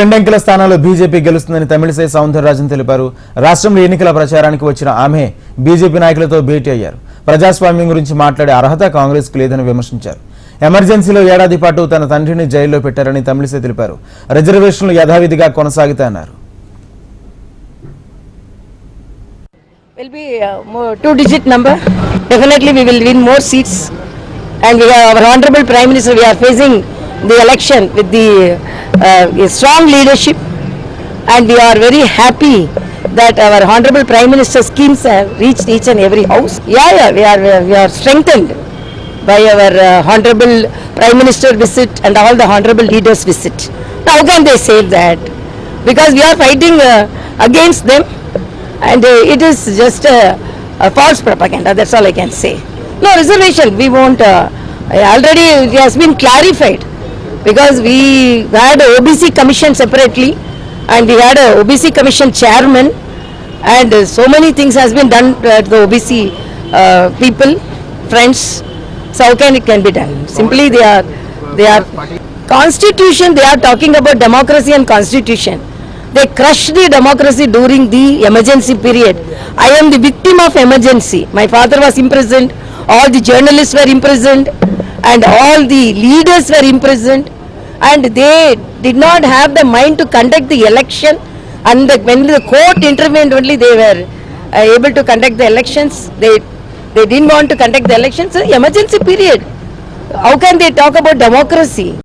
రెండంకెల స్థానాల్లో బీజేపీ గెలుస్తుందని తమిళిసై సౌందరరాజన్ తెలిపారు. రాష్ట్రంలో ఎన్నికల ప్రచారానికి వచ్చిన ఆమె బీజేపీ నాయకులతో భేటీ అయ్యారు. ప్రజాస్వామ్యం గురించి మాట్లాడే అర్హత కాంగ్రెస్కు లేదని విమర్శించారు. ఎమర్జెన్సీలో ఏడాది పాటు తన తండ్రిని జైల్లో పెట్టారని తమిళిసై తెలిపారు. రిజర్వేషన్లు యథావిధిగా కొనసాగుతాయన్నారు. Will be two-digit number. Definitely we will win more seats, and we have our honorable Prime Minister. We are facing the election with the strong leadership, and we are very happy that our honorable Prime Minister schemes have reached each and every house. We are strengthened by our honorable Prime Minister visit and all the honorable leaders visit. Now, how can they say that? Because we are fighting against them. And it is just a false propaganda, that's all I can say. No reservation, we won't, already it has been clarified, because we had a OBC commission separately, and we had a OBC commission chairman, and so many things has been done to the OBC people, friends. So how can it can be done? Simply they are constitution, they are talking about democracy and constitution. They crushed the democracy during the emergency period. I am the victim of emergency. My father was imprisoned, all the journalists were imprisoned, and all the leaders were imprisoned, and they did not have the mind to conduct the election, and when the court intervened only they were able to conduct the elections. They didn't want to conduct the elections. So emergency period. How can they talk about democracy?